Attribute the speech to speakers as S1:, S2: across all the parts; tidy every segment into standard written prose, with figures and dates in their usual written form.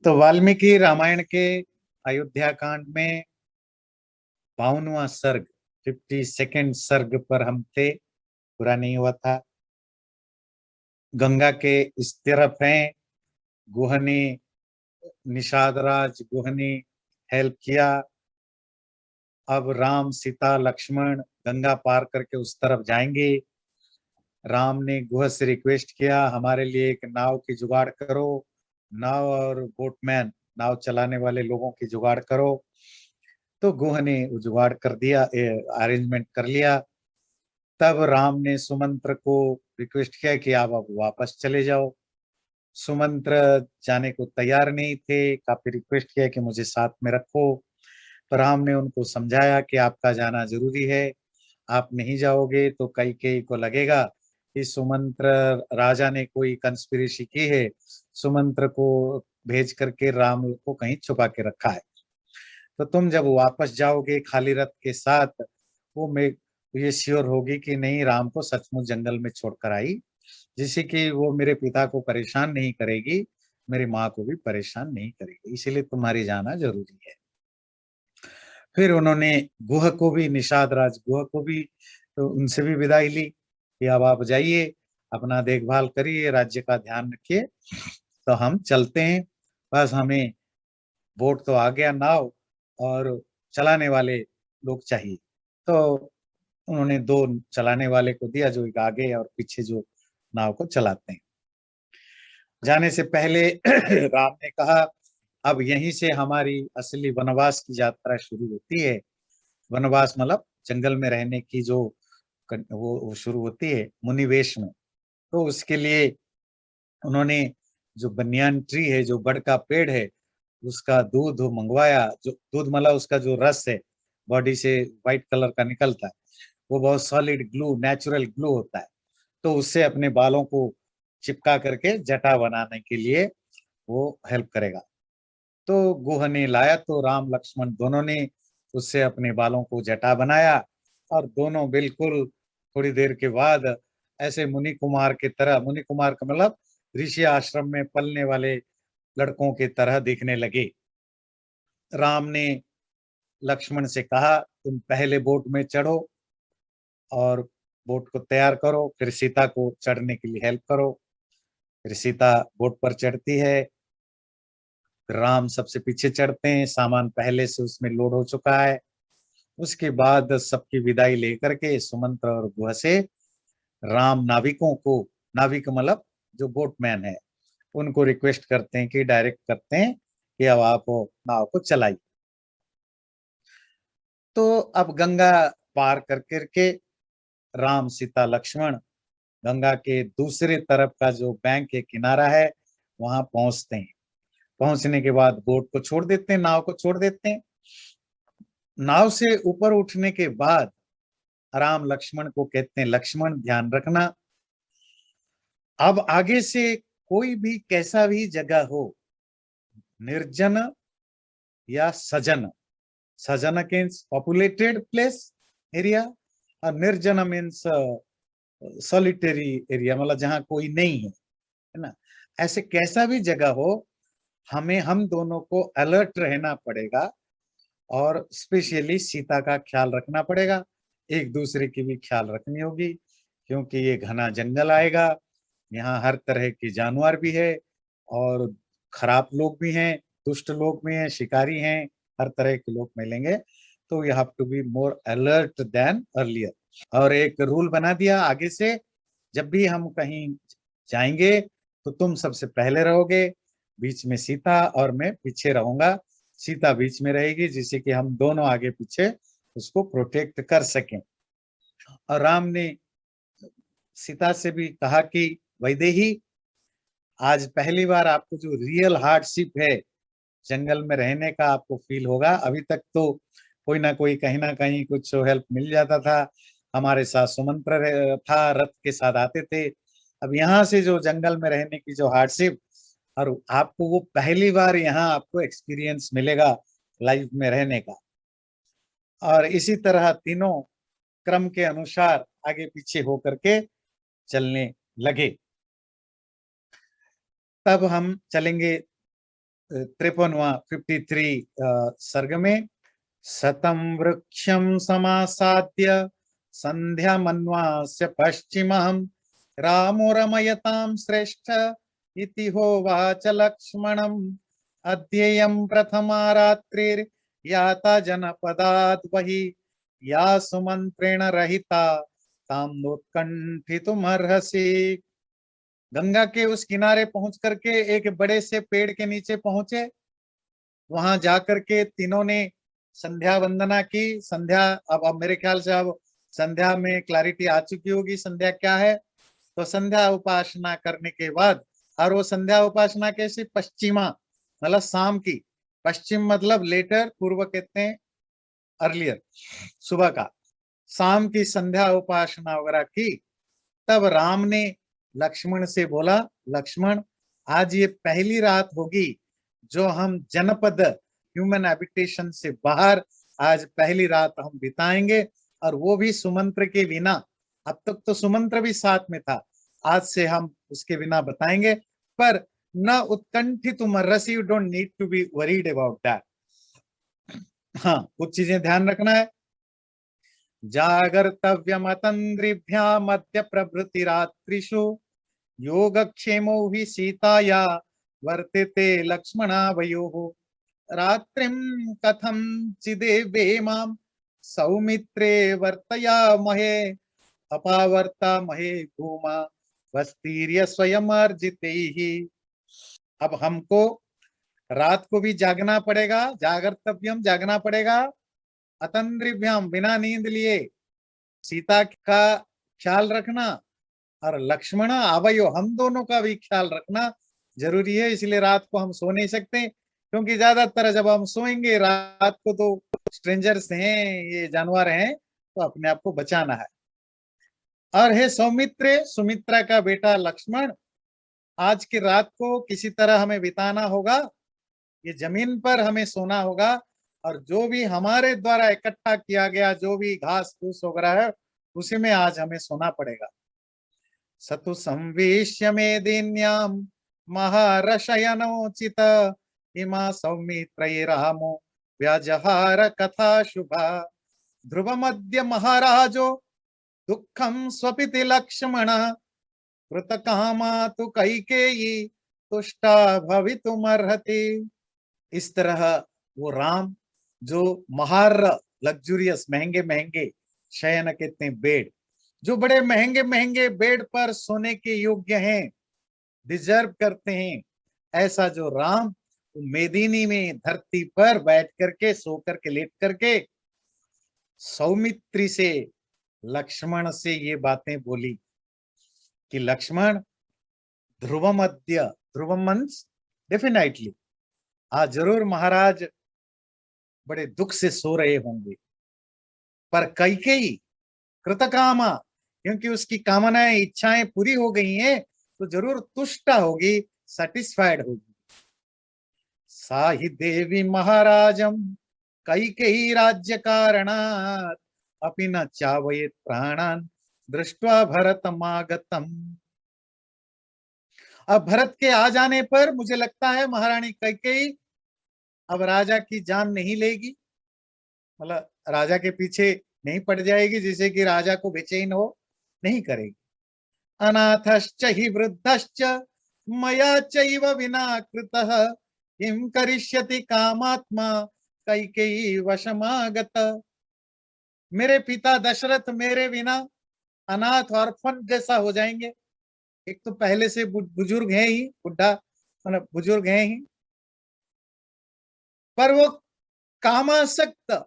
S1: तो वाल्मीकि रामायण के अयोध्या कांड में 52वां सर्ग 52nd सर्ग पर हम थे। पूरा नहीं हुआ था। गंगा के इस तरफ हैं गुह ने, निषाद राज गुह ने हेल्प किया। अब राम सीता लक्ष्मण गंगा पार करके उस तरफ जाएंगे। राम ने गुह से रिक्वेस्ट किया हमारे लिए एक नाव की जुगाड़ करो, नाव और बोटमैन, नाव चलाने वाले लोगों की जुगाड़ करो। तो गुह ने वो जुगाड़ कर दिया, अरेंजमेंट कर लिया। तब राम ने सुमंत्र को रिक्वेस्ट किया कि आप अब वापस चले जाओ। सुमंत्र जाने को तैयार नहीं थे, काफी रिक्वेस्ट किया कि मुझे साथ में रखो। तो राम ने उनको समझाया कि आपका जाना जरूरी है, आप नहीं जाओगे तो कैकेयी को लगेगा कि सुमंत्र राजा ने कोई कंस्पिरेसी की है, सुमंत्र को भेज करके राम को कहीं छुपा के रखा है। तो तुम जब वापस जाओगे खाली रथ के साथ, वो मैं ये श्योर होगी कि नहीं राम को सचमुच जंगल में छोड़कर आई, जिससे कि वो मेरे पिता को परेशान नहीं करेगी, मेरी माँ को भी परेशान नहीं करेगी, इसीलिए तुम्हारी जाना जरूरी है। फिर उन्होंने गुह को भी, निषाद राज गुह को भी, तो उनसे भी विदाई ली कि अब आप जाइए, अपना देखभाल करिए, राज्य का ध्यान रखिए, तो हम चलते हैं। बस हमें बोट तो आ गया, नाव और चलाने वाले लोग चाहिए। तो उन्होंने दो चलाने वाले को दिया, जो एक आगे और पीछे जो नाव को चलाते हैं। जाने से पहले राम ने कहा अब यहीं से हमारी असली वनवास की यात्रा शुरू होती है। वनवास मतलब जंगल में रहने की जो वो शुरू होती है मुनिवेश में। तो उसके लिए उन्होंने जो बनियान ट्री है, जो बड़ का पेड़ है, उसका दूध मंगवाया। जो दूध मतलब उसका जो रस है, बॉडी से व्हाइट कलर का निकलता है, वो बहुत सॉलिड ग्लू, नेचुरल ग्लू होता है। तो उससे अपने बालों को चिपका करके जटा बनाने के लिए वो हेल्प करेगा। तो गुह ने लाया, तो राम लक्ष्मण दोनों ने उससे अपने बालों को जटा बनाया, और दोनों बिल्कुल थोड़ी देर के बाद ऐसे मुनि कुमार के तरह, मुनि कुमार का मतलब ऋषि आश्रम में पलने वाले लड़कों की तरह दिखने लगे। राम ने लक्ष्मण से कहा तुम पहले बोट में चढ़ो और बोट को तैयार करो, फिर सीता को चढ़ने के लिए हेल्प करो। फिर सीता बोट पर चढ़ती है, राम सबसे पीछे चढ़ते हैं, सामान पहले से उसमें लोड हो चुका है। उसके बाद सबकी विदाई लेकर के सुमंत्र और गुह से राम नाविकों को, नाविक मतलब जो बोटमैन है, उनको रिक्वेस्ट करते हैं कि डायरेक्ट करते हैं कि अब आप नाव को चलाइए। तो अब गंगा पार कर करके राम सीता लक्ष्मण गंगा के दूसरे तरफ का जो बैंक के किनारा है वहां पहुंचते हैं। पहुंचने के बाद बोट को छोड़ देते हैं, नाव को छोड़ देते हैं। नाव से ऊपर उठने के बाद राम लक्ष्मण को कहते हैं लक्ष्मण ध्यान रखना, अब आगे से कोई भी कैसा भी जगह हो, निर्जन या सजन, सजन मीन्स पॉपुलेटेड प्लेस एरिया, और निर्जन मीन्स सॉलिटरी एरिया, मतलब जहां कोई नहीं है ना, ऐसे कैसा भी जगह हो, हमें हम दोनों को अलर्ट रहना पड़ेगा, और स्पेशली सीता का ख्याल रखना पड़ेगा, एक दूसरे की भी ख्याल रखनी होगी, क्योंकि ये घना जंगल आएगा, यहाँ हर तरह के जानवर भी है, और खराब लोग भी हैं, दुष्ट लोग भी हैं, शिकारी हैं, हर तरह के लोग मिलेंगे। तो you have to be more alert than earlier. और एक रूल बना दिया आगे से, जब भी हम कहीं जाएंगे तो तुम सबसे पहले रहोगे, बीच में सीता और मैं पीछे रहूंगा। सीता बीच में रहेगी, जिससे कि हम दोनों आगे पीछे उसको प्रोटेक्ट कर सकें। और राम ने सीता से भी कहा कि वैदेही, आज पहली बार आपको जो रियल हार्डशिप है जंगल में रहने का आपको फील होगा। अभी तक तो कोई ना कोई कहीं ना कहीं कुछ हेल्प मिल जाता था, हमारे साथ सुमंत्र था, रथ के साथ आते थे। अब यहाँ से जो जंगल में रहने की जो हार्डशिप, और आपको वो पहली बार यहाँ आपको एक्सपीरियंस मिलेगा लाइफ में रहने का। और इसी तरह तीनों क्रम के अनुसार आगे पीछे होकर के चलने लगे। तब हम चलेंगे 53वां 53 सर्ग में, शतं वृक्षं समासाद्य संध्या मन्वास्य पश्चिमहं रामो रमयतां श्रेष्ठ इति होवाच लक्ष्मणम्। अद्येयं प्रथमा रात्रिर्याता जनपदाद् बहिः, या सुमंत्रेण रहिता तां नोत्कंठितुमर्हसि। गंगा के उस किनारे पहुंच करके एक बड़े से पेड़ के नीचे पहुंचे। वहां जाकर के तीनों ने संध्या वंदना की। संध्या, अब मेरे ख्याल से अब संध्या में क्लैरिटी आ चुकी होगी संध्या क्या है। तो संध्या उपासना करने के बाद, और वो संध्या उपासना कैसी, पश्चिमा मतलब शाम की, पश्चिम मतलब लेटर, पूर्व कहते हैं अर्लियर, सुबह का, शाम की संध्या उपासना वगैरह की। तब राम ने लक्ष्मण से बोला, लक्ष्मण आज ये पहली रात होगी जो हम जनपद, ह्यूमन हैबिटेशन से बाहर आज पहली रात हम बिताएंगे, और वो भी सुमंत्र के बिना। अब तक तो सुमंत्र भी साथ में था, आज से हम उसके बिना बताएंगे। पर न उत्कंठित रस, you don't need to be worried about that. हाँ, कुछ चीजें ध्यान रखना है। जागर्तव्यमतन्द्रिभ्यां मध्य प्रभृति रात्रिषु, योगक्षेमो हि सीताया वर्तेते लक्ष्मणावयोः। रात्रिं कथं चिदेवेमां सौमित्रे वर्तयामहे, अपावर्तामहे भूमा वस्तीर्य स्वयमर्जितैः। अब हमको रात को भी जागना पड़ेगा, जागर्तव्यम जागना पड़ेगा, अतंद्रिभ्याम बिना नींद लिए सीता का ख्याल रखना, और लक्ष्मण आवयो हम दोनों का भी ख्याल रखना जरूरी है। इसलिए रात को हम सो नहीं सकते, क्योंकि ज्यादातर जब हम सोएंगे रात को तो स्ट्रेंजर्स हैं, ये जानवर हैं, तो अपने आप को बचाना है। और हे सौमित्र, सुमित्रा का बेटा लक्ष्मण, आज की रात को किसी तरह हमें बिताना होगा, ये जमीन पर हमें सोना होगा, और जो भी हमारे द्वारा इकट्ठा किया गया जो भी घास फूस वगैरह है उसी में आज हमें सोना पड़ेगा। सतु संवेश्य मेदिन्यां महारशयनोचित, इमा सौमित्रये रामो व्याजहार कथा शुभा। ध्रुव मध्य महाराजो दुखम स्वपिति लक्ष्मण, कृत कामा तु कैकेयी तुष्टा भवितुमर्हति। इस तरह वो राम जो महार, लग्जूरियस, महंगे महंगे, शयन कहते हैं बेड, जो बड़े महंगे महंगे बेड पर सोने के योग्य हैं, डिजर्व करते हैं, ऐसा जो राम मेदिनी में धरती पर बैठ करके, सो करके, लेट करके सौमित्री से, लक्ष्मण से ये बातें बोली कि लक्ष्मण ध्रुव मध्य, ध्रुव मंस डेफिनेटली आज जरूर महाराज बड़े दुख से सो रहे होंगे, पर कैकेयी कृतकामा, क्योंकि उसकी कामनाएं, इच्छाएं पूरी हो गई हैं, तो जरूर तुष्टा होगी, सेटिस्फाइड होगी। साहि देवी महाराजम कैकेयी राज्य कारणात्, अपि न चावयेत् प्राणान् दृष्ट्वा भरतमागतम। अब भरत के आ जाने पर मुझे लगता है महारानी कैकेयी अब राजा की जान नहीं लेगी, मतलब राजा के पीछे नहीं पड़ जाएगी, जिससे कि राजा को बेचैन हो नहीं करेगी। अनाथश्च हि वृद्धश्च मया चैव विना कृतः, किं करिष्यति कामात्मा कैकेयी वशमागत। मेरे पिता दशरथ मेरे बिना अनाथ ऑर्फन जैसा हो जाएंगे। एक तो पहले से बुजुर्ग है ही, बुढ़ा मतलब बुजुर्ग है ही, पर वो कामासक्त,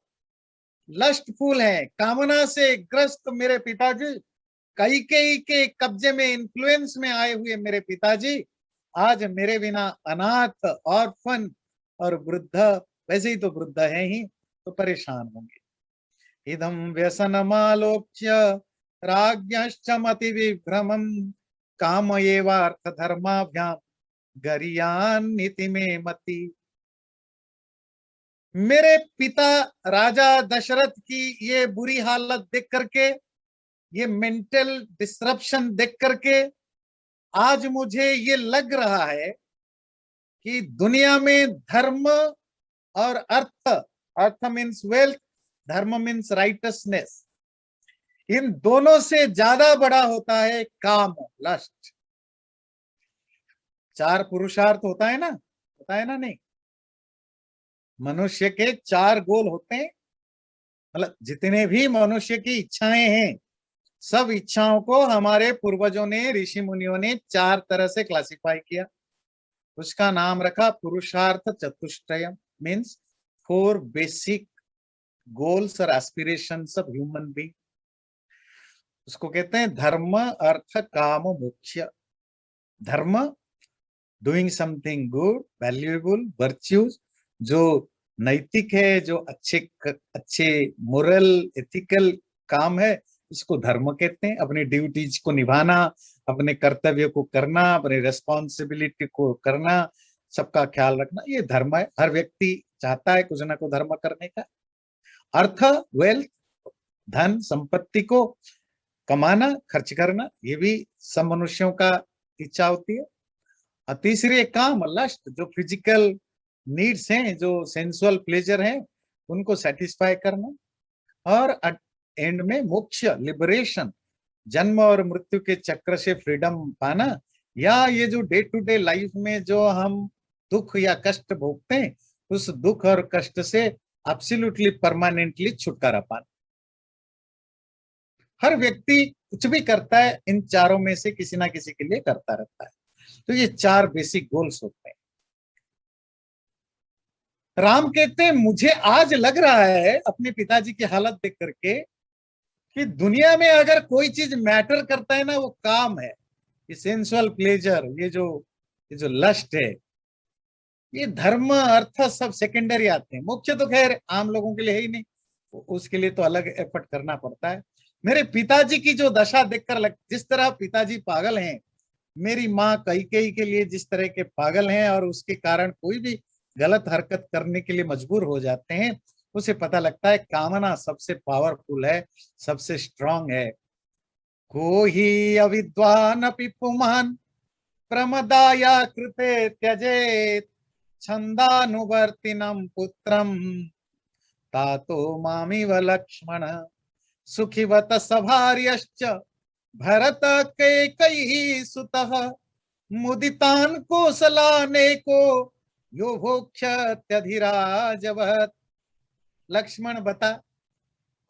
S1: लस्टफुल है, कामना से ग्रस्त मेरे पिताजी, कैकेयी के कब्जे में, इन्फ्लुएंस में आए हुए मेरे पिताजी आज मेरे बिना अनाथ, ऑर्फन और वृद्ध, वैसे ही तो वृद्ध है ही, तो परेशान होंगे। इदम व्यसनमालोक्य राज्ञश्च मति विभ्रमं, काम एवार्थ धर्माभ्याम गरियान नीति में मति। मेरे पिता राजा दशरथ की ये बुरी हालत देख करके, ये मेंटल डिसरप्शन देख करके आज मुझे ये लग रहा है कि दुनिया में धर्म और अर्थ, अर्थ मीन्स वेल्थ, धर्म मीन्स राइटसनेस, इन दोनों से ज्यादा बड़ा होता है काम, लस्ट। 4 पुरुषार्थ होता है ना नहीं, मनुष्य के 4 गोल होते हैं। मतलब जितने भी मनुष्य की इच्छाएं हैं, सब इच्छाओं को हमारे पूर्वजों ने, ऋषि मुनियों ने 4 तरह से क्लासिफाई किया। उसका नाम रखा पुरुषार्थ चतुष्टयम, मीन्स 4 बेसिक गोल्स और एस्पिरेशंस ऑफ ह्यूमन बीइंग। उसको कहते हैं धर्म अर्थ काम मोक्ष। धर्म, doing something good valuable virtues, जो नैतिक है, जो अच्छे मोरल एथिकल काम है, इसको धर्म कहते हैं। अपनी ड्यूटीज को निभाना, अपने कर्तव्य को करना, अपनी रेस्पॉन्सिबिलिटी को करना, सबका ख्याल रखना, ये धर्म है। हर व्यक्ति चाहता है कुछ ना कुछ धर्म करने का। अर्थ, वेल्थ, धन संपत्ति को कमाना, खर्च करना, ये भी सब मनुष्यों का इच्छा होती है। और तीसरी काम लस्ट, जो फिजिकल नीड्स हैं, जो सेंसुअल प्लेजर हैं, उनको सेटिस्फाई करना। और एंड में मोक्ष, लिबरेशन, जन्म और मृत्यु के चक्र से फ्रीडम पाना, या ये जो डे टू डे लाइफ में जो हम दुख या कष्ट भोगते हैं, उस दुख और कष्ट से एब्सोल्युटली परमानेंटली छुटकारा पाना। हर व्यक्ति कुछ भी करता है, इन चारों में से किसी ना किसी के लिए करता रहता है। तो ये 4 बेसिक गोल्स होते हैं। राम कहते हैं मुझे आज लग रहा है अपने पिताजी की हालत देख करके कि दुनिया में अगर कोई चीज मैटर करता है ना, वो काम है। ये सेंसुअल प्लेजर, ये जो लस्ट है, ये धर्म अर्थ सब सेकेंडरी आते हैं। मुख्य तो खैर आम लोगों के लिए है ही नहीं, उसके लिए तो अलग एफर्ट करना पड़ता है। मेरे पिताजी की जो दशा देखकर जिस तरह पिताजी पागल हैं, मेरी माँ कैकेयी के लिए जिस तरह के पागल हैं, और उसके कारण कोई भी गलत हरकत करने के लिए मजबूर हो जाते हैं, उसे पता लगता है कामना सबसे पावरफुल है, सबसे स्ट्रांग है। को ही अविद्वान अपि पुमान प्रमदाया कृते त्यजेत छंदानुवर्तिनम पुत्रम तातो मामिव लक्ष्मण सुखिवत सभार्यश्च भरत कैकेयी सुतः मुदितान कोसलाने को यो भोक्ष्यत्यधिराजवत्। लक्ष्मण बता,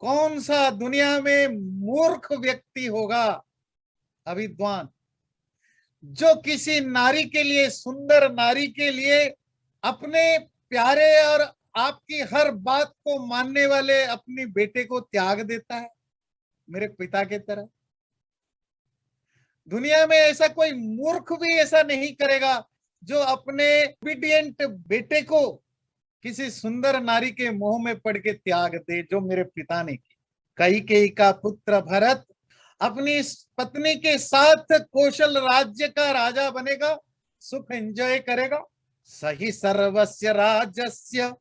S1: कौन सा दुनिया में मूर्ख व्यक्ति होगा, अविद्वान, जो किसी नारी के लिए, सुंदर नारी के लिए, अपने प्यारे और आपकी हर बात को मानने वाले अपनी बेटे को त्याग देता है, मेरे पिता के तरह। दुनिया में ऐसा कोई मूर्ख भी ऐसा नहीं करेगा जो अपने ओबीडिएंट बेटे को किसी सुंदर नारी के मोह में पड़ के त्याग दे, जो मेरे पिता ने की। कैकेयी का पुत्र भरत अपनी पत्नी के साथ कौशल राज्य का राजा बनेगा, सुख एंजॉय करेगा। सही सर्वस्य राज्यस्य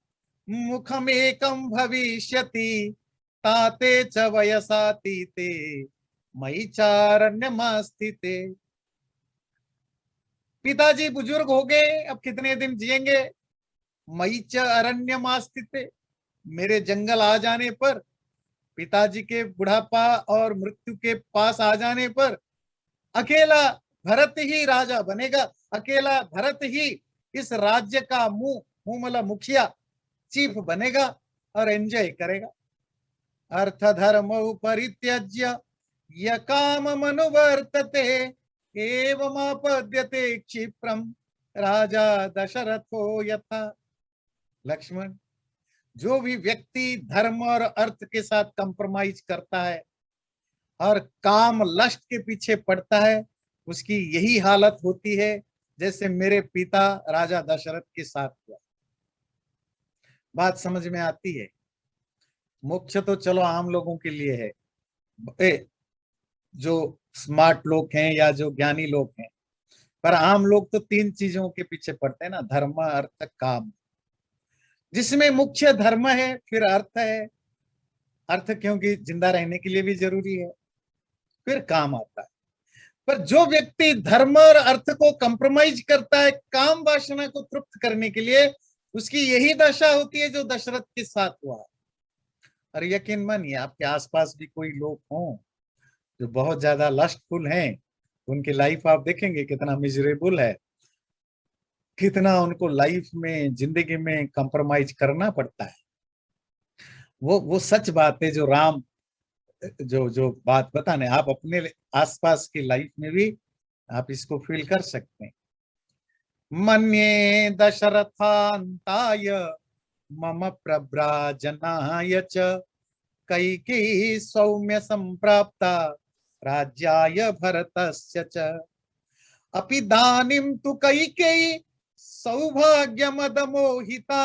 S1: मुखमेकं भविष्यति ताते च वयसातीते मयि चारण्यमास्थिते। पिताजी बुजुर्ग हो गए, अब कितने दिन जिएंगे। मयि च अरण्यमास्थिते, मेरे जंगल आ जाने पर, पिताजी के बुढ़ापा और मृत्यु के पास आ जाने पर अकेला भरत ही राजा बनेगा। अकेला भरत ही इस राज्य का मतलब मुखिया, चीफ बनेगा और एंजॉय करेगा। अर्थ धर्म परित्यज्य य काममनुवर्तते एवमापद्यते क्षिप्रम राजा दशरथो यथा। लक्ष्मण, जो भी व्यक्ति धर्म और अर्थ के साथ कंप्रोमाइज करता है और काम लस्ट के पीछे पड़ता है, उसकी यही हालत होती है जैसे मेरे पिता राजा दशरथ के साथ हुआ। बात समझ में आती है? मोक्ष तो चलो आम लोगों के लिए है, जो स्मार्ट लोग हैं या जो ज्ञानी लोग हैं, पर आम लोग तो 3 चीजों के पीछे पड़ते हैं ना, धर्म अर्थ काम, जिसमें मुख्य धर्म है, फिर अर्थ है, अर्थ क्योंकि जिंदा रहने के लिए भी जरूरी है, फिर काम आता है। पर जो व्यक्ति धर्म और अर्थ को कंप्रोमाइज करता है काम वासना को तृप्त करने के लिए, उसकी यही दशा होती है जो दशरथ के साथ हुआ। और यकीन मानिए आपके आसपास भी कोई लोग हों जो बहुत ज्यादा लस्टफुल हैं, उनकी लाइफ आप देखेंगे कितना मिजरेबल है, कितना उनको लाइफ में जिंदगी में कंप्रोमाइज करना पड़ता है। वो सच बात है जो राम जो जो बात बताने, आप अपने आसपास की लाइफ में भी आप इसको फील कर सकते हैं। मन्ये दशरथान्ताय मम प्रव्राजनाय च कैकेयी सौम्य संप्राप्ता राज्याय भरतस्य च अपिदानीं तु कैकेयी सौभाग्यमदमोहिता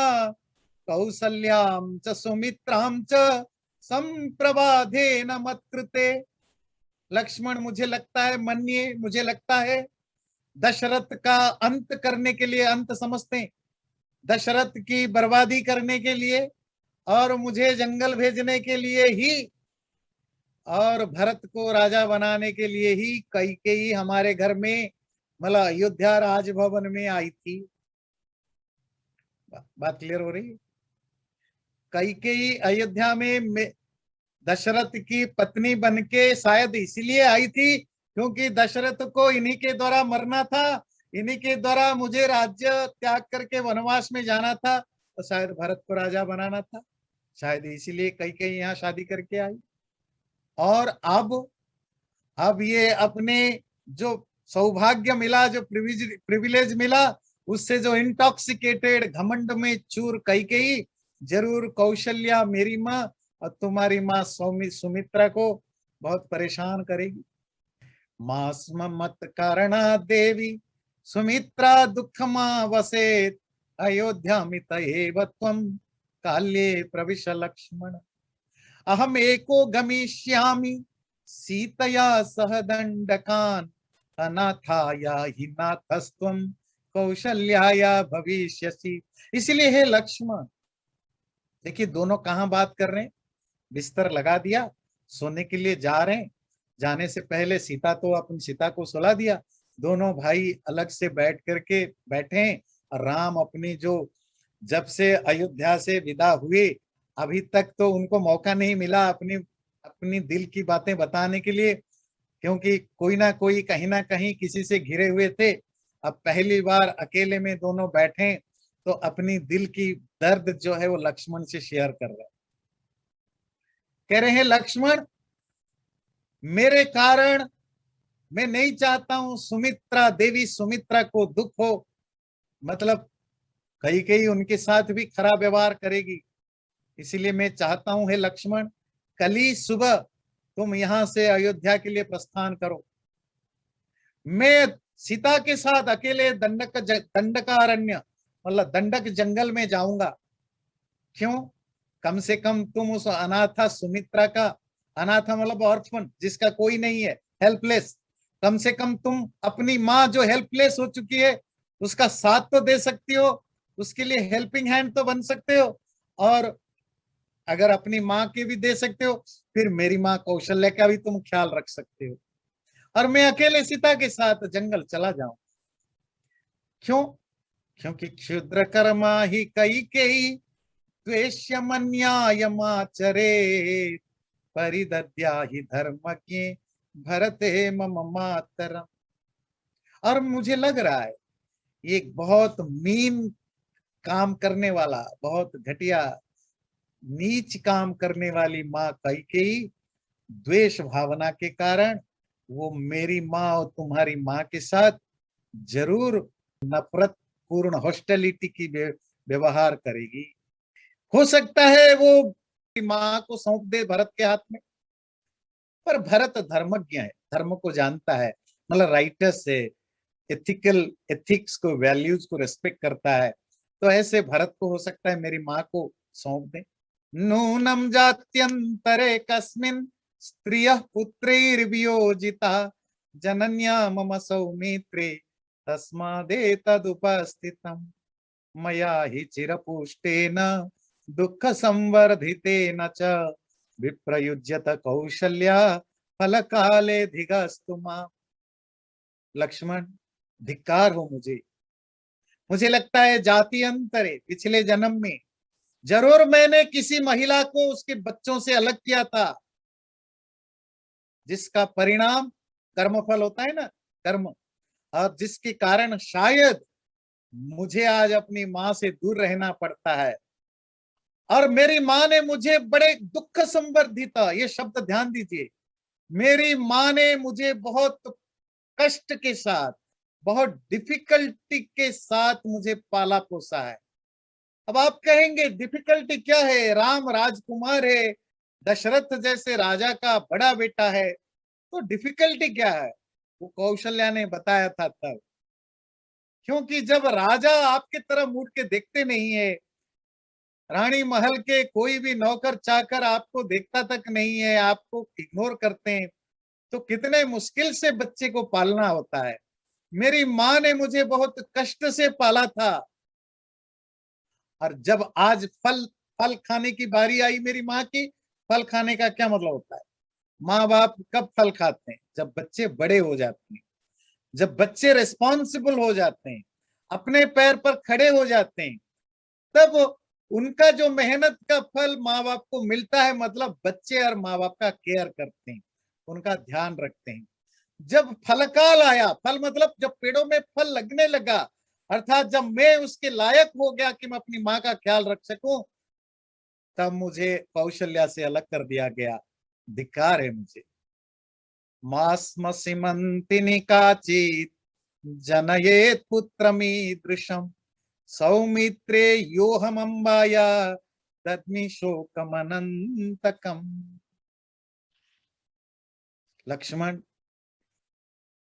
S1: कौसल्यां च सुमित्रां च संप्रबाधेन मत्कृते। लक्ष्मण मुझे लगता है, मन्ये मुझे लगता है, दशरथ का अंत करने के लिए, अंत समझते हैं, दशरथ की बर्बादी करने के लिए और मुझे जंगल भेजने के लिए ही और भरत को राजा बनाने के लिए ही कैकेयी हमारे घर में, मतलब अयोध्या राजभवन में आई थी। बात क्लियर हो रही है? कैकेयी अयोध्या में दशरथ की पत्नी बनके शायद इसलिए आई थी क्योंकि दशरथ को इन्हीं के द्वारा मरना था, इन्हीं के द्वारा मुझे राज्य त्याग करके वनवास में जाना था, तो शायद भरत को राजा बनाना था, शायद इसीलिए कैकेयी यहाँ शादी करके आई। और अब ये अपने जो सौभाग्य मिला, जो प्रिविलेज मिला, उससे जो इंटॉक्सिकेटेड घमंड में चूर कैकेयी जरूर कौशल्या मेरी माँ और तुम्हारी माँ सुमित्रा को बहुत परेशान करेगी। मास्म मत कारणा देवी सुमित्रा दुखमा वसेत अयोध्या मित एव त्वं काल्ये प्रविश लक्ष्मण अहम एको गमिष्यामि सीतया सह दंडकान अनाथाया हि नाथस्त्वं कौशल्याया भविष्यसि। इसलिए हे लक्ष्मण, देखिए दोनों कहां बात कर रहे हैं, बिस्तर लगा दिया, सोने के लिए जा रहे हैं, जाने से पहले सीता तो अपनी सीता को सुला दिया, दोनों भाई अलग से बैठ करके बैठे हैं। राम अपनी जो जब से अयोध्या से विदा हुए अभी तक तो उनको मौका नहीं मिला अपनी अपनी दिल की बातें बताने के लिए, क्योंकि कोई ना कोई कहीं ना कहीं किसी से घिरे हुए थे। अब पहली बार अकेले में दोनों बैठे तो अपनी दिल की दर्द जो है वो लक्ष्मण से शेयर कर रहे हैं। कह रहे हैं लक्ष्मण, मेरे कारण मैं नहीं चाहता हूं सुमित्रा देवी सुमित्रा को दुख हो, मतलब कहीं कहीं उनके साथ भी खराब व्यवहार करेगी, इसीलिए मैं चाहता हूं हे लक्ष्मण कल ही सुबह तुम यहां से अयोध्या के लिए प्रस्थान करो। मैं सीता के साथ अकेले दंडकारण्य मतलब दंडक जंगल में जाऊंगा। क्यों? कम से कम तुम उस अनाथा सुमित्रा का, अनाथा मतलब ऑर्फन जिसका कोई नहीं है, हेल्पलेस, कम से कम तुम अपनी माँ जो हेल्पलेस हो चुकी है उसका साथ तो दे सकती हो, उसके लिए हेल्पिंग हैंड तो बन सकते हो, और अगर अपनी माँ के भी दे सकते हो फिर मेरी माँ कौशल्या का भी तुम ख्याल रख सकते हो, और मैं अकेले सीता के साथ जंगल चला जाऊं। क्यों? क्योंकि क्षुद्र कर्मा ही कैकेयी द्वेष्यमन्यायमाचरे परिदद्या ही धर्मज्ञे भरते मम मातरम। और मुझे लग रहा है ये एक बहुत मीन काम करने वाला, बहुत घटिया नीच काम करने वाली माँ कैकेयी द्वेष भावना के कारण वो मेरी माँ और तुम्हारी माँ के साथ जरूर नफरत पूर्ण हॉस्टिलिटी की व्यवहार करेगी। हो सकता है वो माँ को सौंप दे भरत के हाथ में, पर भरत धर्मज्ञ है, धर्म को जानता है, मतलब राइटस है, एथिकल एथिक्स को, वैल्यूज को रेस्पेक्ट करता है, तो ऐसे भरत को हो सकता है मेरी माँ को सौंप दे। नूनम जात्यंतरे कस्मिन स्त्रियः पुत्रैर्वियोजिता जनन्या मम सौमित्रे तस्मादेतदुपस्थितम् मया हि चिरपुष्टेन दुःख संवर्धितेन च विप्रयुज्यत कौशल्या फलकाले धिगस्तु माम्। लक्ष्मण, धिक्कार हो मुझे। मुझे लगता है जाति अंतरे पिछले जन्म में जरूर मैंने किसी महिला को उसके बच्चों से अलग किया था, जिसका परिणाम कर्मफल होता है ना, कर्म, और जिसके कारण शायद मुझे आज अपनी मां से दूर रहना पड़ता है। और मेरी मां ने मुझे बड़े दुख संवर्धित, ये शब्द ध्यान दीजिए, मेरी मां ने मुझे बहुत कष्ट के साथ, बहुत डिफिकल्टी के साथ मुझे पाला पोसा है। अब आप कहेंगे डिफिकल्टी क्या है, राम राजकुमार है, दशरथ जैसे राजा का बड़ा बेटा है, तो डिफिकल्टी क्या है? वो कौशल्या ने बताया था तब, क्योंकि जब राजा आपकी तरफ मुड़ के देखते नहीं है, रानी महल के कोई भी नौकर चाकर आपको देखता तक नहीं है, आपको इग्नोर करते हैं, तो कितने मुश्किल से बच्चे को पालना होता है। मेरी मां ने मुझे बहुत कष्ट से पाला था, और जब आज फल फल खाने की बारी आई मेरी माँ की, फल खाने का क्या मतलब होता है? माँ बाप कब फल खाते हैं? जब बच्चे बड़े हो जाते हैं, जब बच्चे रिस्पॉन्सिबल हो जाते हैं, अपने पैर पर खड़े हो जाते हैं, तब उनका जो मेहनत का फल माँ बाप को मिलता है। मतलब बच्चे और माँ बाप का केयर करते हैं, उनका ध्यान रखते हैं। जब फलकाल आया, फल मतलब जब पेड़ों में फल लगने लगा, अर्थात जब मैं उसके लायक हो गया कि मैं अपनी माँ का ख्याल रख सकूं, तब मुझे कौशल्या से अलग कर दिया गया। धिक्कार है मुझे। मास्मसिमन्तिनि काचित् जनयेत् पुत्रमीदृशम् सौमित्रे योऽहमम्बाया दद्मि शोकमनन्तकम्। लक्ष्मण,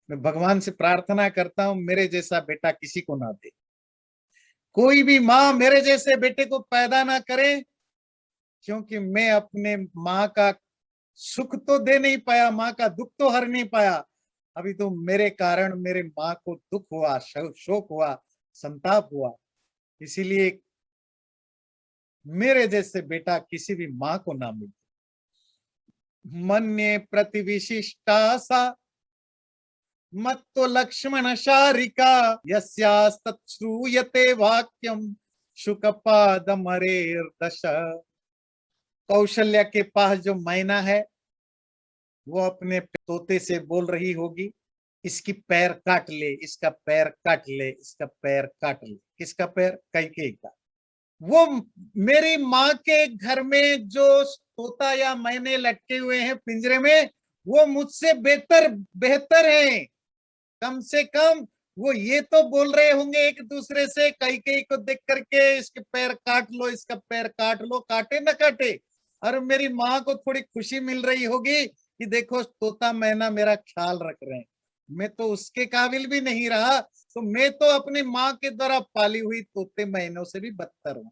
S1: मैं भगवान से प्रार्थना करता हूं मेरे जैसा बेटा किसी को ना दे, कोई भी माँ मेरे जैसे बेटे को पैदा ना करे, क्योंकि मैं अपने माँ का सुख तो दे नहीं पाया, माँ का दुख तो हर नहीं पाया। अभी तो मेरे कारण मेरे माँ को दुख हुआ, शोक हुआ, संताप हुआ। इसीलिए मेरे जैसे बेटा किसी भी माँ को ना मिले। मन्ये प्रतिविशिष्टा सा मत्तो लक्ष्मण शारिका यस्यास्तच्छ्रूयते वाक्यम शुकपादमरेर्दश। कौशल्या के पास जो मैना है, वो अपने तोते से बोल रही होगी, इसकी पैर काट ले, इसका पैर काट ले, इसका पैर काट ले। किसका पैर? कैकेयी का। वो मेरी माँ के घर में जो तोता या मैने लटके हुए हैं पिंजरे में, वो मुझसे बेहतर बेहतर हैं। कम से कम वो ये तो बोल रहे होंगे एक दूसरे से, कैकेयी को देख करके, इसके पैर काट लो, इसका पैर काट लो, काटे ना काटे। और मेरी माँ को थोड़ी खुशी मिल रही होगी कि देखो तोता मैना मेरा ख्याल रख रहे हैं। मैं तो उसके काबिल भी नहीं रहा, तो मैं तो अपनी माँ के द्वारा पाली हुई तोते मैनों से भी बदतर हूं।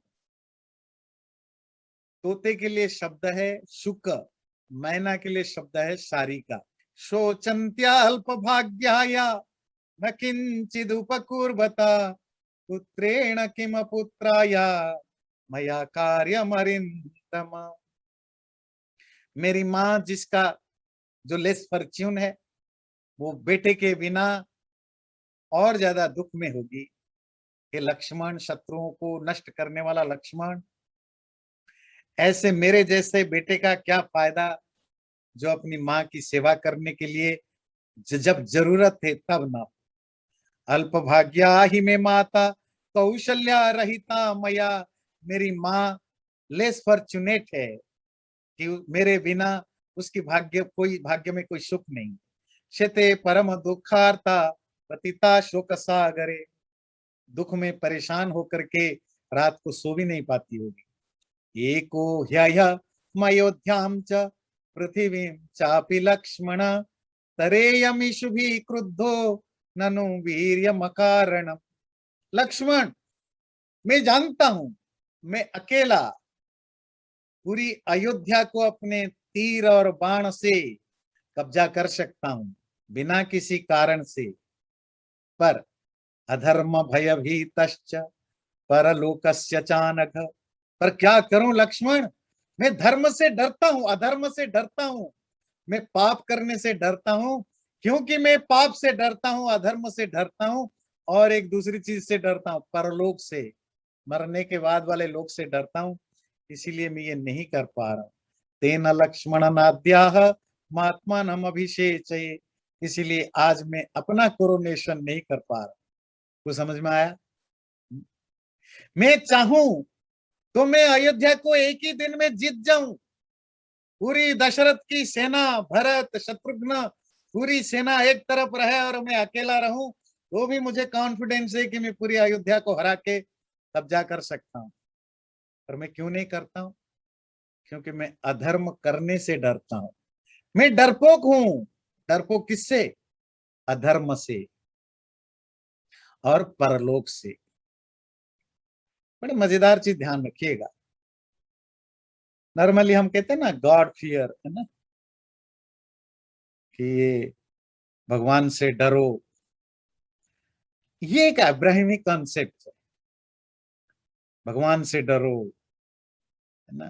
S1: तोते के लिए शब्द है शुक, मैना के लिए शब्द है शारिका। शोचन्त्या अल्प भाग्याया न किंचिदुपकुर्वता पुत्रेण किम पुत्राया मया कार्यमरिंदम। मेरी माँ जिसका जो लेस फॉर्च्यून है, वो बेटे के बिना और ज्यादा दुख में होगी। कि लक्ष्मण, शत्रुओं को नष्ट करने वाला लक्ष्मण, ऐसे मेरे जैसे बेटे का क्या फायदा जो अपनी माँ की सेवा करने के लिए जब जरूरत है तब ना। अल्प भाग्या ही में माता कौशल्या रहिता मया। मेरी माँ लेस फॉर्चुनेट है कि मेरे बिना उसकी भाग्य में कोई सुख नहीं। शते परम दुखार्ता पतिता शोक सागरे। दुख में परेशान होकर के रात को सो भी नहीं पाती होगी। एको ह्ययमयोध्यां च पृथिवीं चापि लक्ष्मण तरेयमिषुभिः क्रुद्धो ननु वीर्यमकारणम्। लक्ष्मण, मैं जानता हूं मैं अकेला पूरी अयोध्या को अपने तीर और बाण से कब्जा कर सकता हूं बिना किसी कारण से, पर अधर्म भयभीतश्च परलोकस्य चानघ। पर क्या करूं लक्ष्मण, मैं धर्म से डरता हूं, अधर्म से डरता हूं, मैं पाप करने से डरता हूं क्योंकि मैं पाप से डरता हूं, अधर्म से डरता हूं, और एक दूसरी चीज से डरता हूं, परलोक से, मरने के बाद वाले लोग से डरता हूं, इसीलिए मैं ये नहीं कर पा रहा हूं। तेन लक्ष्मण नाद्याह महात्मा नम अभिषेक, इसीलिए आज मैं अपना कोरोनेशन नहीं कर पा रहा। कुछ समझ में आया? मैं चाहूं तो मैं अयोध्या को एक ही दिन में जीत जाऊं, पूरी दशरथ की सेना, भरत शत्रुघ्न पूरी सेना एक तरफ रहे और मैं अकेला रहूं, तो भी मुझे कॉन्फिडेंस है कि मैं पूरी अयोध्या को हरा के कब्जा कर सकता हूं। पर मैं क्यों नहीं करता हूं? क्योंकि मैं अधर्म करने से डरता हूं। मैं डरपोक हूं। डरपोक किससे? अधर्म से और परलोक से। बड़े मजेदार चीज ध्यान रखिएगा। नॉर्मली हम कहते हैं ना गॉड फियर, है ना, कि ये भगवान से डरो, ये एक अब्राहमिक कॉन्सेप्ट है। भगवान से डरो, है ना,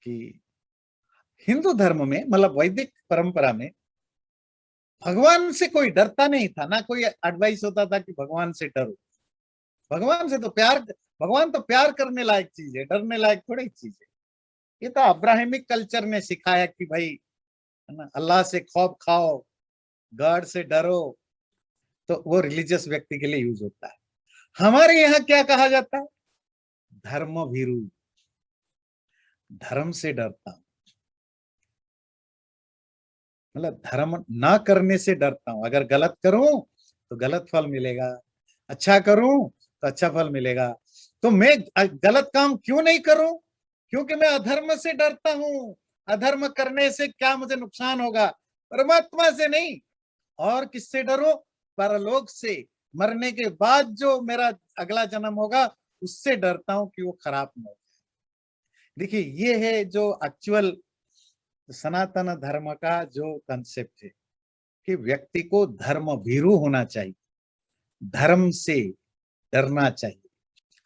S1: कि हिंदू धर्म में, मतलब वैदिक परंपरा में, भगवान से कोई डरता नहीं था ना, कोई एडवाइस होता था कि भगवान से डरो। भगवान से तो प्यार, भगवान तो प्यार करने लायक चीज है, डरने लायक थोड़ी चीज है। ये तो अब्राहमिक कल्चर ने सिखाया कि भाई, है ना, अल्लाह से खौफ खाओ, गॉड से डरो, तो वो रिलीजियस व्यक्ति के लिए यूज होता है। हमारे यहाँ क्या कहा जाता है? धर्म भीरू, धर्म से डरता हूं, मतलब धर्म ना करने से डरता हूं। अगर गलत करूं तो गलत फल मिलेगा, अच्छा करूं तो अच्छा फल मिलेगा। तो मैं गलत काम क्यों नहीं करूं? क्योंकि मैं अधर्म से डरता हूं। अधर्म करने से क्या मुझे नुकसान होगा? परमात्मा से नहीं। और किससे डरो? परलोक से, मरने के बाद जो मेरा अगला जन्म होगा उससे डरता हूं कि वो खराब ना हो। देखिए, ये है जो एक्चुअल सनातन धर्म का जो कंसेप्ट है, कि व्यक्ति को धर्म भीरू होना चाहिए, धर्म से डरना चाहिए।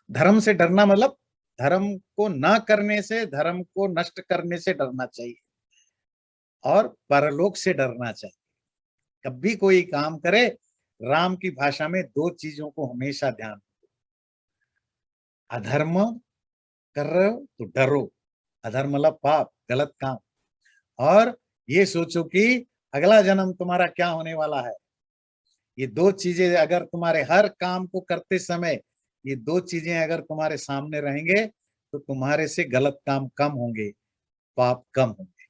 S1: धर्म से डरना मतलब धर्म को ना करने से, धर्म को नष्ट करने से डरना चाहिए, और परलोक से डरना चाहिए। कभी कोई काम करे, राम की भाषा में दो चीजों को हमेशा ध्यान, अधर्म कर रहे हो तो डरो, अधर्म मतलब पाप, गलत काम, और ये सोचो कि अगला जन्म तुम्हारा क्या होने वाला है। ये दो चीजें अगर तुम्हारे हर काम को करते समय, ये दो चीजें अगर तुम्हारे सामने रहेंगे, तो तुम्हारे से गलत काम कम होंगे, पाप कम होंगे।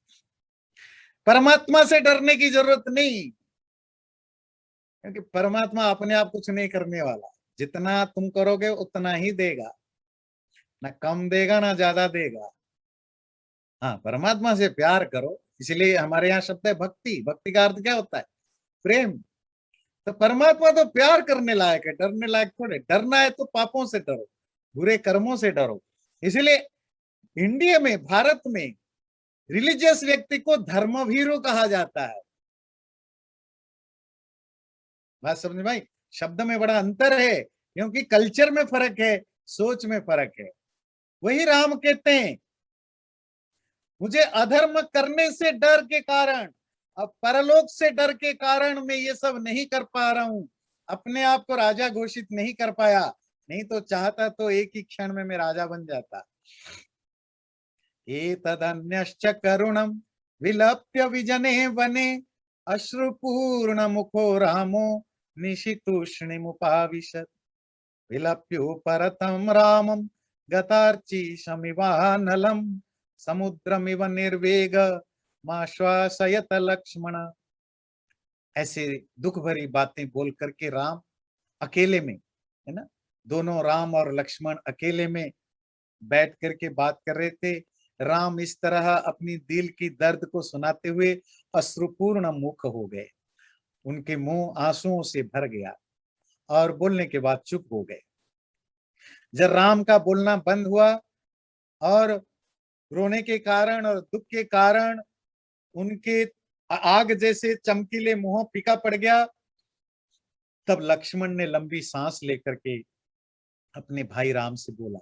S1: परमात्मा से डरने की जरूरत नहीं, क्योंकि परमात्मा अपने आप कुछ नहीं करने वाला। जितना तुम करोगे उतना ही देगा, ना कम देगा ना ज्यादा देगा। हाँ, परमात्मा से प्यार करो। इसलिए हमारे यहाँ शब्द है भक्ति। भक्ति का अर्थ क्या होता है? प्रेम। तो परमात्मा तो प्यार करने लायक है, डरने लायक थोड़े। डरना है तो पापों से डरो, बुरे कर्मों से डरो। इसलिए इंडिया में, भारत में रिलीजियस व्यक्ति को धर्मभीरू कहा जाता है। बात समझ भाई? शब्द में बड़ा अंतर है, क्योंकि कल्चर में फर्क है, सोच में फर्क है। वही राम कहते हैं, मुझे अधर्म करने से डर के कारण, अब परलोक से डर के कारण मैं ये सब नहीं कर पा रहा हूं, अपने आप को राजा घोषित नहीं कर पाया। नहीं तो चाहता तो एक ही क्षण में मैं राजा बन जाता। एतदन्यश्च करुणम विलप्य विजने वने, अश्रुपूर्ण मुखो रामो निशितूष्णिमुपाविशत्। विलप्यो परतम रामम गतार्चिशमिवानलम, समुद्रमिव निर्वेग माश्वासयत लक्ष्मण। ऐसे दुख भरी बातें बोल करके राम अकेले में, है ना, दोनों राम और लक्ष्मण अकेले में बैठ करके बात कर रहे थे। राम इस तरह अपनी दिल की दर्द को सुनाते हुए अश्रुपूर्ण मुख हो गए, उनके मुंह आंसुओं से भर गया, और बोलने के बाद चुप हो गए। जब राम का बोलना बंद हुआ और रोने के कारण और दुख के कारण उनके आग जैसे चमकीले मुंह फीका पड़ गया, तब लक्ष्मण ने लंबी सांस लेकर के अपने भाई राम से बोला,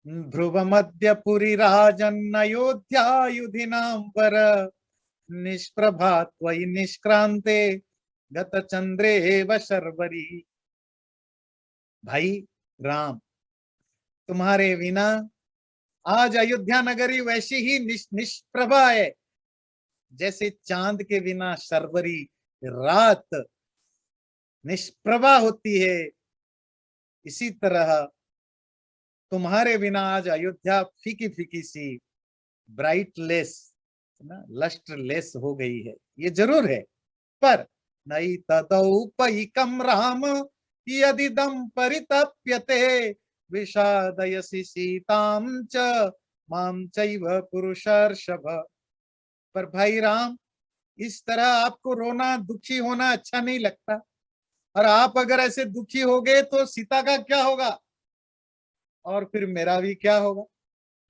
S1: ध्रुव मध्य पुरी राजन अयोध्या युधिनांबर, निष्प्रभा त्वयि निष्क्रांते गत चंद्रे शर्वरी। भाई राम, तुम्हारे बिना आज अयोध्या नगरी वैसी ही निष्प्रभा है जैसे चांद के बिना शर्वरी रात निष्प्रभा होती है। इसी तरह तुम्हारे बिना आज अयोध्या फीकी फीकी सी, ब्राइटलेस, ना लस्टरलेस हो गई है, ये जरूर है। पर नई तदौपैकम राम यदिदं परितप्यते विषादयसि सीताम च माम चैव पुरुषर्षभ। पर भाई राम, इस तरह आपको रोना दुखी होना अच्छा नहीं लगता, और आप अगर ऐसे दुखी हो गए तो सीता का क्या होगा और फिर मेरा भी क्या होगा।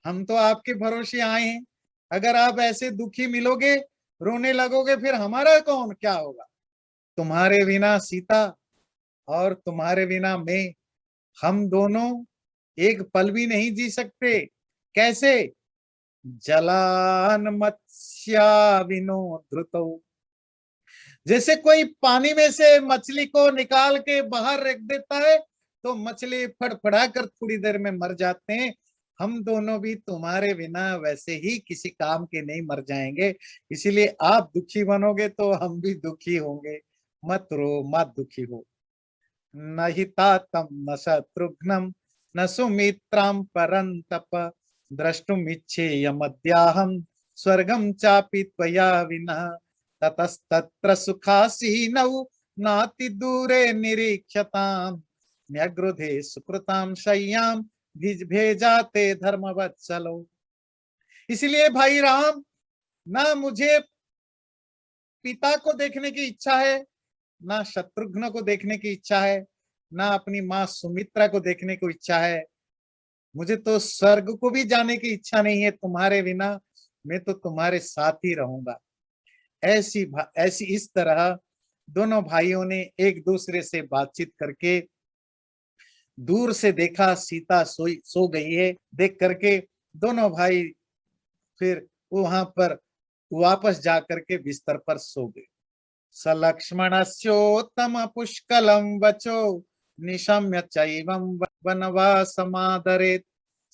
S1: हम तो आपके भरोसे आए हैं, अगर आप ऐसे दुखी मिलोगे, रोने लगोगे, फिर हमारा कौन क्या होगा। तुम्हारे बिना सीता और तुम्हारे बिना मैं, हम दोनों एक पल भी नहीं जी सकते। कैसे? जलान मत्स्या विनो ध्रुतो। जैसे कोई पानी में से मछली को निकाल के बाहर रख देता है तो मछली फड़फड़ा कर थोड़ी देर में मर जाते हैं, हम दोनों भी तुम्हारे बिना वैसे ही किसी काम के नहीं मर जाएंगे। इसीलिए आप दुखी बनोगे तो हम भी दुखी होंगे। मत रो, मत दुखी हो। न हि तातम न शत्रुघ्नम न सुमित्राम परंतप द्रष्टुमिच्छेयमद्याहं स्वर्गं चापि त्वया विना ततस्तत्र सुखासीनौ नाति दूरे निरीक्षताम् न्यगृधे सुकृतां शय्यां भेजाते धर्मवत्सलो। इसलिए भाई राम, ना मुझे पिता को देखने की इच्छा है, ना शत्रुघ्न को देखने की इच्छा है, ना अपनी माँ सुमित्रा को देखने को इच्छा है। मुझे तो स्वर्ग को भी जाने की इच्छा नहीं है तुम्हारे बिना। मैं तो तुम्हारे साथ ही रहूंगा। ऐसी ऐसी इस तरह दोनों भाइयों ने एक दूसरे से बातचीत करके दूर से देखा, सीता सो गई है। देख करके दोनों भाई फिर वहां पर वापस जा करके बिस्तर पर सो गए। सलक्ष्मणस्योत्तम पुष्कलम वचो निशम्य चैवं वनवासमादरेत्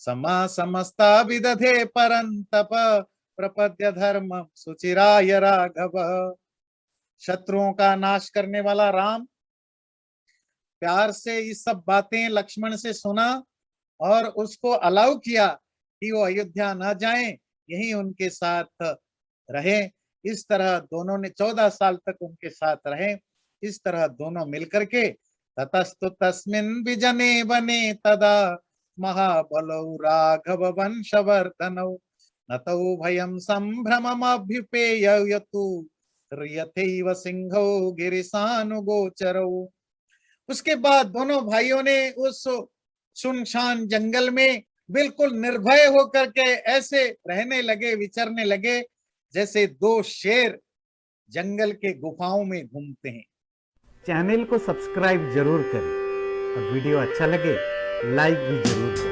S1: समा समस्ता विदधे परंतप प्रपद्य धर्म सुचिराय राघव। शत्रुओं का नाश करने वाला राम प्यार से ये सब बातें लक्ष्मण से सुना और उसको अलाउ किया कि वो अयोध्या न जाएं, यही उनके साथ रहे। इस तरह दोनों ने 14 साल तक उनके साथ रहे। इस तरह दोनों मिलकर के ततस्तु तस्मिन् विजने वने तदा महाबलौ राघव वंशवर्धनौ नतौ भयं संभ्रममभ्युपेययतु यथैव सिंहौ गिरिशानुगोचरौ। उसके बाद दोनों भाइयों ने उस सुनसान जंगल में बिल्कुल निर्भय होकर के ऐसे रहने लगे, विचरने लगे जैसे दो शेर जंगल के गुफाओं में घूमते हैं।
S2: चैनल को सब्सक्राइब जरूर करें और वीडियो अच्छा लगे लाइक भी जरूर करें।